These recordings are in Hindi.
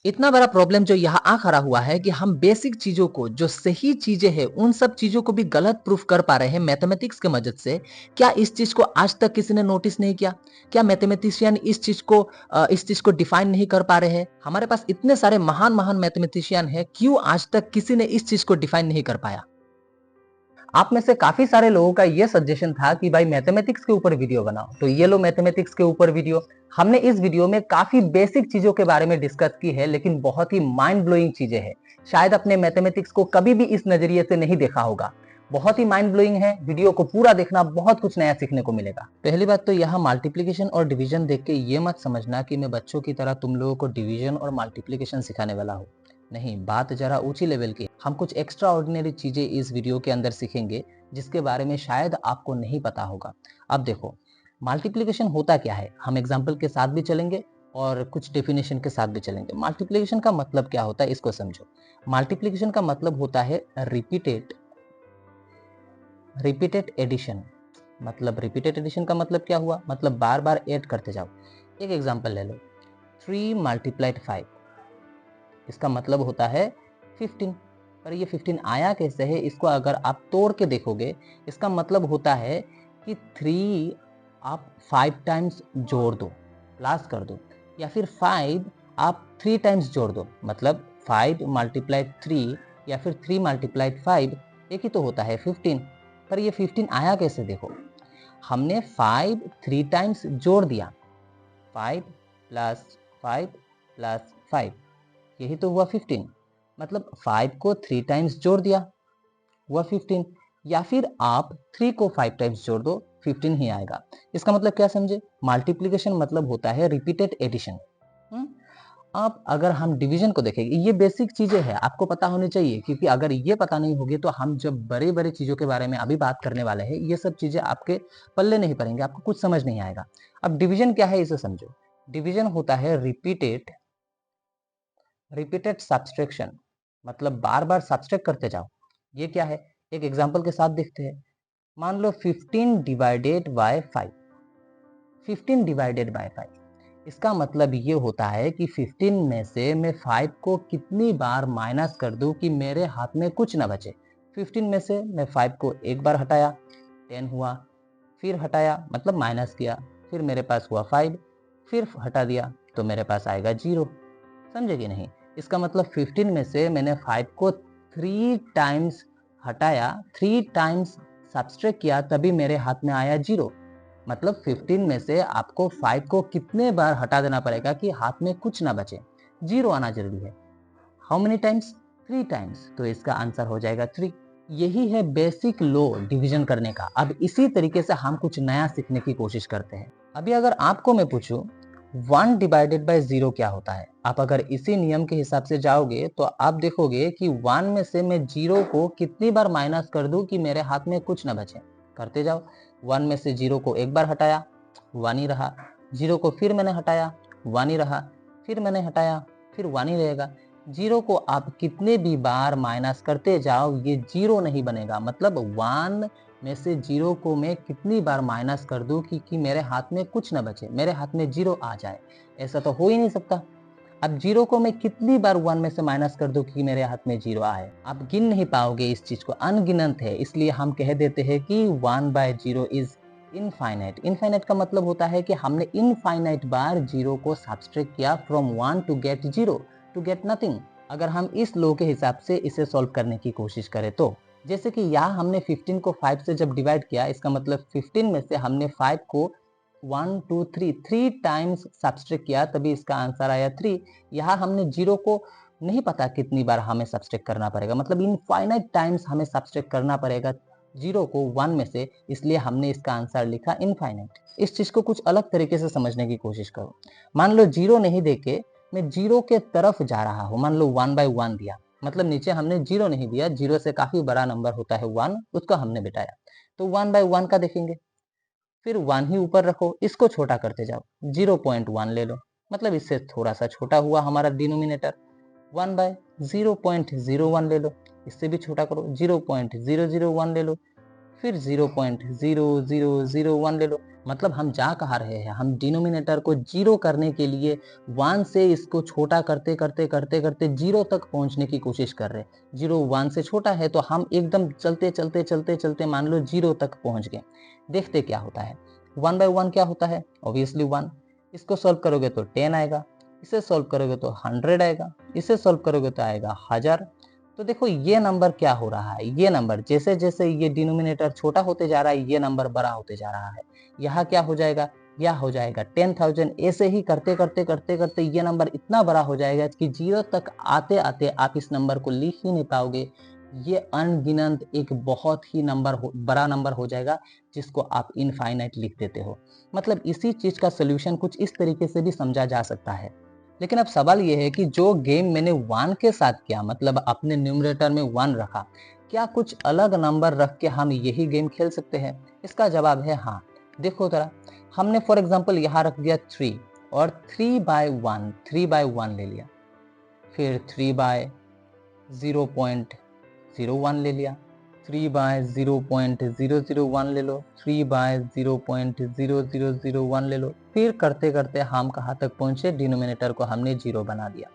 इतना बड़ा प्रॉब्लम जो यहाँ आ खड़ा हुआ है कि हम बेसिक चीजों को, जो सही चीजें हैं, उन सब चीजों को भी गलत प्रूफ कर पा रहे हैं मैथमेटिक्स की मदद से। क्या इस चीज को आज तक किसी ने नोटिस नहीं किया? क्या मैथमेटिशियन इस चीज को डिफाइन नहीं कर पा रहे हैं? हमारे पास इतने सारे महान महान मैथमेटिशियन हैं, क्यों आज तक किसी ने इस चीज को डिफाइन नहीं कर पाया? आप में से काफी सारे लोगों का ये सजेशन था कि भाई मैथमेटिक्स के ऊपर वीडियो बनाओ, तो ये लो मैथमेटिक्स के ऊपर वीडियो। हमने इस वीडियो में काफी बेसिक चीजों के बारे में डिस्कस की है, लेकिन बहुत ही माइंड ब्लोइंग चीजें हैं। शायद अपने मैथमेटिक्स को कभी भी इस नजरिए से नहीं देखा होगा। बहुत ही माइंड ब्लोइंग है, वीडियो को पूरा देखना, बहुत कुछ नया सीखने को मिलेगा। पहली बात तो यहाँ मल्टीप्लिकेशन और डिवीजन देख के ये मत समझना कि मैं बच्चों की तरह तुम लोगों को डिवीजन और मल्टीप्लिकेशन सिखाने वाला हूँ। नहीं, बात जरा ऊंची लेवल की। हम कुछ एक्स्ट्रा ऑर्डिनरी चीजें इस वीडियो के अंदर सीखेंगे, जिसके बारे में शायद आपको नहीं पता होगा। अब देखो, मल्टीप्लिकेशन होता क्या है, हम एग्जाम्पल के साथ भी चलेंगे और कुछ डेफिनेशन के साथ भी चलेंगे। मल्टीप्लिकेशन का मतलब क्या होता है, इसको समझो। मल्टीप्लिकेशन का मतलब होता है रिपीटेड रिपीटेड एडिशन। मतलब रिपीटेड एडिशन का मतलब क्या हुआ, मतलब बार बार ऐड करते जाओ। एक एग्जाम्पल ले लो, 3 मल्टीप्लाइड 5, इसका मतलब होता है 15। पर ये 15 आया कैसे है, इसको अगर आप तोड़ के देखोगे, इसका मतलब होता है कि 3 आप 5 टाइम्स जोड़ दो, प्लस कर दो, या फिर 5 आप 3 टाइम्स जोड़ दो, मतलब 5 मल्टीप्लाइड 3 या फिर 3 मल्टीप्लाइड 5, एक ही तो होता है 15। पर ये 15 आया कैसे, देखो, हमने 5 3 टाइम्स जोड़ दिया, 5 प्लस 5 प्लस 5, यही तो हुआ 15। मतलब 5 को 3 टाइम्स जोड़ दिया, हुआ 15। या फिर आप 3 को 5 टाइम्स जोड़ दो, 15 ही आएगा। इसका मतलब क्या समझे, मल्टीप्लिकेशन मतलब होता है रिपीटेड एडिशन। अब अगर हम डिवीजन को देखेंगे, ये बेसिक चीजें हैं, आपको पता होनी चाहिए, क्योंकि अगर ये पता नहीं होगी तो हम जब बड़े बड़े चीजों के बारे में अभी बात करने वाले हैं, ये सब चीजें आपके पल्ले नहीं पड़ेंगे, आपको कुछ समझ नहीं आएगा। अब डिवीजन क्या है, इसे समझो। डिवीजन होता है रिपीटेड सब्सट्रैक्शन, मतलब बार बार सब्सट्रैक्ट करते जाओ। ये क्या है, एक एग्जांपल के साथ देखते हैं। मान लो 15 डिवाइडेड बाय 5, 15 डिवाइडेड बाय 5, इसका मतलब ये होता है कि 15 में से मैं 5 को कितनी बार माइनस कर दूं कि मेरे हाथ में कुछ ना बचे। 15 में से मैं 5 को एक बार हटाया, 10 हुआ, फिर हटाया मतलब माइनस किया, फिर मेरे पास हुआ 5, फिर हटा दिया तो मेरे पास आएगा 0। समझे कि नहीं? इसका मतलब 15 में से मैंने 5 को 3 टाइम्स हटाया, 3 टाइम्स सब्सट्रैक्ट किया, तभी मेरे हाथ में आया 0। मतलब 15 में से आपको 5 को कितने बार हटा देना पड़ेगा कि हाथ में कुछ ना बचे, 0 आना जरूरी है। हाउ मेनी टाइम्स, 3 टाइम्स, तो इसका आंसर हो जाएगा 3। यही है बेसिक लॉ डिवीजन करने का। अब इसी तरीके से हम कुछ नया सीखने की कोशिश करते हैं। अभी अगर आपको मैं पूछूं 1 डिवाइडेड बाय 0 क्या होता है, आप अगर इसी नियम के हिसाब से जाओगे तो आप देखोगे कि 1 में से मैं 0 को कितनी बार माइनस कर दूं कि मेरे हाथ में कुछ ना बचे। करते जाओ, 1 में से 0 को एक बार हटाया, 1 ही रहा, 0 को फिर मैंने हटाया, 1 ही रहा, फिर मैंने हटाया, फिर 1 ही रहेगा। 0 को आप कितने भी बार माइनस करते जाओ, ये 0 नहीं बनेगा। मतलब 1 में से 0 को मैं कितनी बार माइनस कर दूं कि मेरे हाथ में कुछ ना बचे, मेरे हाथ में 0 आ जाए, ऐसा तो हो ही नहीं सकता। अब 0 को मैं कितनी बार 1 में से माइनस कर दूं कि मेरे हाथ में 0 आए, आप गिन नहीं पाओगे इस चीज को, अनगिनत है। इसलिए हम कह देते हैं कि 1/0 इज इनफाइनाइट। इनफाइनाइट का मतलब होता है कि हमने इनफाइनाइट बार 0 को सब्सट्रैक्ट किया from 1 to get 0, to get nothing. अगर हम इस लॉ के हिसाब से इसे सॉल्व करने की कोशिश करें तो, जैसे कि यहाँ हमने 15 को 5 से जब डिवाइड किया, इसका मतलब 15 में से हमने 5 को 1 2 3 टाइम्स सब्सट्रैक्ट किया, तभी इसका आंसर आया 3। यहाँ हमने 0 को नहीं पता कितनी बार हमें सब्सट्रैक्ट करना पड़ेगा, मतलब इनफाइनाइट टाइम्स हमें सब्सट्रैक्ट करना पड़ेगा 0 को 1 में से, इसलिए हमने इसका आंसर लिखा इनफाइनाइट। इस चीज को कुछ अलग तरीके से समझने की कोशिश करो। मान लो 0 नहीं देके मैं 0 के तरफ जा रहा हूँ, मान लो 1/1 दिया, मतलब नीचे हमने 0 नहीं दिया, 0 से काफी बड़ा नंबर होता है 1, उसको हमने बिठाया, तो 1/1 का देखेंगे, फिर 1 ही ऊपर रखो, इसको छोटा करते जाओ, 0.1 ले लो, मतलब इससे थोड़ा सा छोटा हुआ हमारा डिनोमिनेटर। 1/0.01 ले लो, इससे भी छोटा करो, 0.001 ले लो, फिर 0.0001 ले लो। मतलब हम जा कहाँ रहे हैं, हम डिनोमिनेटर को 0 करने के लिए 1 से इसको छोटा करते करते करते करते 0 तक पहुंचने की कोशिश कर रहे हैं। 0 1 से छोटा है तो हम एकदम चलते चलते चलते चलते मान लो 0 तक पहुंच गए। देखते क्या होता है। 1 बाय 1 क्या होता है, ऑब्वियसली 1। इसको सॉल्व करोगे तो 10 आएगा, इसे सॉल्व करोगे तो 100 आएगा, इसे सॉल्व करोगे तो आएगा 1000। तो देखो ये नंबर क्या हो रहा है, ये नंबर जैसे जैसे ये डिनोमिनेटर छोटा होते जा रहा है ये नंबर बड़ा होते जा रहा है। यहाँ क्या हो जाएगा, यह हो जाएगा 10,000। ऐसे ही करते करते करते करते ये नंबर इतना बड़ा हो जाएगा कि 0 तक आते आते आप इस नंबर को लिख ही नहीं पाओगे। ये अनगिनत एक बहुत ही बड़ा नंबर हो जाएगा जिसको आप इनफाइनाइट लिख देते हो। मतलब इसी चीज का सोल्यूशन कुछ इस तरीके से भी समझा जा सकता है। लेकिन अब सवाल यह है कि जो गेम मैंने 1 के साथ किया, मतलब अपने न्यूमरेटर में 1 रखा, क्या कुछ अलग नंबर रख के हम यही गेम खेल सकते हैं? इसका जवाब है हाँ। देखो जरा, हमने फॉर एग्जांपल यहाँ रख दिया 3 और 3 बाय 1 ले लिया, फिर 3 बाय 0.01 ले लिया, 3 बाय 0.001 ले लो, 3 बाय 0.0001 ले लो। फिर करते करते हम कहाँ तक पहुंचे, डिनोमिनेटर को हमने 0 बना दिया।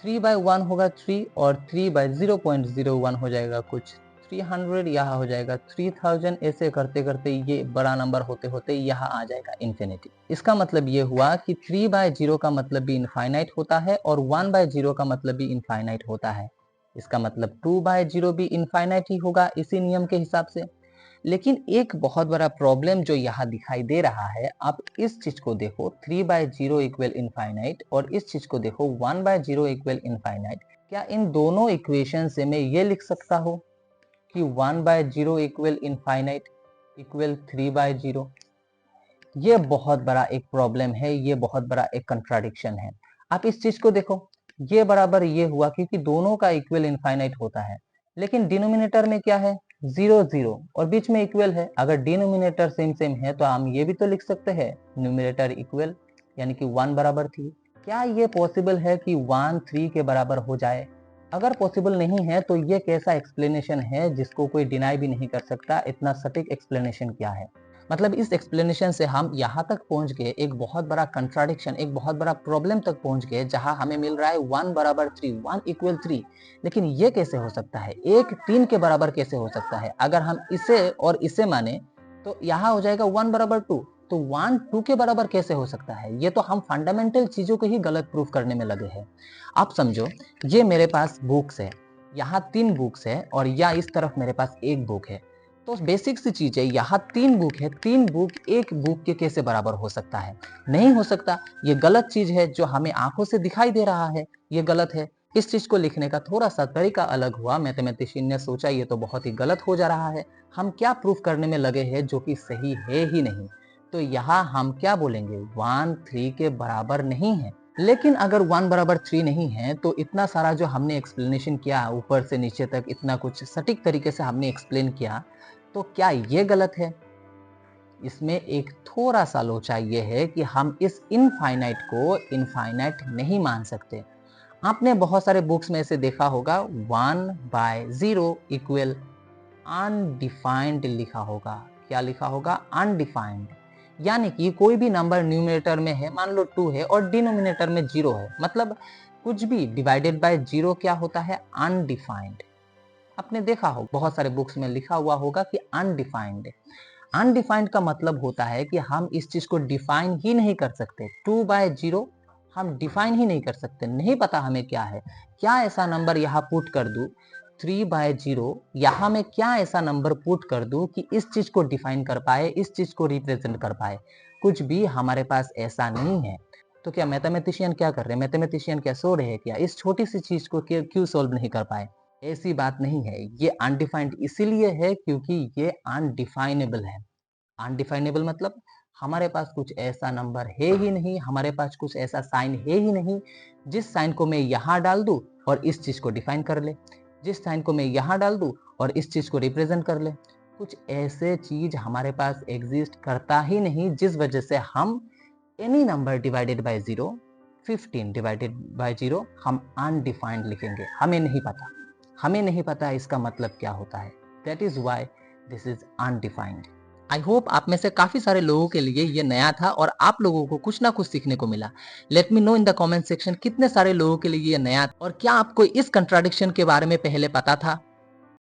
3 बाय 1 होगा 3 और 3 बाय 0.01 हो जाएगा कुछ 300, यहाँ हो जाएगा 3000। ऐसे करते करते ये बड़ा नंबर होते होते यहाँ आ जाएगा इन्फिनिटी। इसका मतलब ये हुआ कि 3 बाय 0 का मतलब भी इनफाइनाइट होता है और 1 बाय 0 का मतलब भी इनफाइनाइट होता है। इसका मतलब 2 बाय 0 भी इनफाइनाइट ही होगा इसी नियम के हिसाब से। लेकिन एक बहुत बड़ा प्रॉब्लम जो यहाँ दिखाई दे रहा है, आप इस चीज को देखो, 3 बाय 0 इक्वल इनफाइनाइट और इस चीज को देखो 1 बाय 0 इक्वल इनफाइनाइट। क्या इन दोनों इक्वेशन से मैं ये लिख सकता हूँ कि 1 by 0 equal infinite equal 3 by 0? ये बहुत बड़ा एक प्रॉब्लम है, ये बहुत बड़ा एक कंट्राडिक्शन है। आप इस चीज को देखो, ये बराबर ये हुआ क्योंकि दोनों का इक्वल इनफाइनाइट होता है, लेकिन डिनोमिनेटर में क्या है, 0 0 और बीच में इक्वल है। अगर डिनोमिनेटर सेम सेम है तो हम ये भी तो लिख सकते हैं न्यूमिनेटर इक्वल, यानी कि 1 बराबर 3। क्या ये पॉसिबल है कि 1 3 के बराबर हो जाए? अगर पॉसिबल नहीं है तो ये कैसा एक्सप्लेनेशन है जिसको कोई डिनाई भी नहीं कर सकता? इतना सटीक एक्सप्लेनेशन क्या है? मतलब इस एक्सप्लेनेशन से हम यहाँ तक पहुंच गए, एक बहुत बड़ा कंट्राडिक्शन, एक बहुत बड़ा प्रॉब्लम तक पहुंच गए, जहां हमें मिल रहा है 1 बराबर 3, 1 इक्वल 3। लेकिन ये कैसे हो सकता है, एक 3 के बराबर कैसे हो सकता है? अगर हम इसे और इसे माने तो यहाँ हो जाएगा 1 बराबर 2, तो 1 2 के बराबर कैसे हो सकता है? ये तो हम फंडामेंटल चीजों को ही गलत प्रूफ करने में लगे हैं। आप समझो, ये मेरे पास बुक्स है, यहाँ 3 बुक्स है और या इस तरफ मेरे पास एक बुक है। तो बेसिक सी चीज है, यहाँ 3 बुक है, 3 बुक एक बुक के कैसे बराबर हो सकता है? नहीं हो सकता। ये गलत चीज है, जो हमें आंखों से दिखाई दे रहा है, ये गलत है। इस चीज को लिखने का थोड़ा सा तरीका अलग हुआ, मैथमेटिशियन ने सोचा ये तो बहुत ही गलत हो जा रहा है, हम क्या प्रूफ करने में लगे हैं जो कि सही है ही नहीं। तो यहाँ हम क्या बोलेंगे, 1 3 के बराबर नहीं है। लेकिन अगर 1 बराबर 3 नहीं है तो इतना सारा जो हमने एक्सप्लेनेशन किया, ऊपर से नीचे तक इतना कुछ सटीक तरीके से हमने एक्सप्लेन किया, तो क्या ये गलत है? इसमें एक थोड़ा सा लोचा ये है कि हम इस इनफाइनाइट को इनफाइनाइट नहीं मान सकते। आपने बहुत सारे बुक्स में से देखा होगा 1 बाय 0 इक्वल अनडिफाइंड लिखा होगा। क्या लिखा होगा? अनडिफाइंड। यानी कि कोई भी नंबर न्यूमरेटर में है, मान लो 2 है और डिनोमिनेटर में 0 है, मतलब कुछ भी डिवाइडेड बाय 0 क्या होता है? अनडिफाइंड। आपने देखा हो बहुत सारे बुक्स में लिखा हुआ होगा कि अनडिफाइंड। अनडिफाइंड का मतलब होता है कि हम इस चीज को डिफाइन ही नहीं कर सकते। 2 बाय 0 हम डिफाइन ही नहीं कर सकते, नहीं पता हमें क्या है। क्या ऐसा नंबर यहाँ पुट कर दूं 3 बाय 0, यहाँ मैं क्या ऐसा नंबर पुट कर दूं कि इस चीज को डिफाइन कर पाए, इस चीज को रिप्रेजेंट कर पाए? कुछ भी हमारे पास ऐसा नहीं है। तो क्या मैथमेटिशियन क्या कर रहे हैं, मैथमेटिशियन क्या सो रहे हैं क्या? इस छोटी सी चीज को क्यों सोल्व नहीं कर पाए? ऐसी बात नहीं है। ये अनडिफाइंड इसीलिए है क्योंकि ये अनडिफाइनेबल है। अनडिफाइनेबल मतलब हमारे पास कुछ ऐसा नंबर है ही नहीं, हमारे पास कुछ ऐसा साइन है ही नहीं जिस साइन को मैं यहाँ डाल दूं और इस चीज को डिफाइन कर ले, जिस साइन को मैं यहाँ डाल दूं और इस चीज को रिप्रेजेंट कर ले। कुछ ऐसे चीज हमारे पास एग्जिस्ट करता ही नहीं जिस वजह से हम any number divided by 0, 15 divided by 0 हम अनडिफाइंड लिखेंगे। हमें नहीं पता, हमें नहीं पता इसका मतलब क्या होता है। That is why this is undefined. I hope आप में से काफी सारे लोगों के लिए ये नया था और आप लोगों को कुछ ना कुछ सीखने को मिला। Let me know in the comment section कितने सारे लोगों के लिए ये नया था और क्या आपको इस कंट्राडिक्शन के बारे में पहले पता था।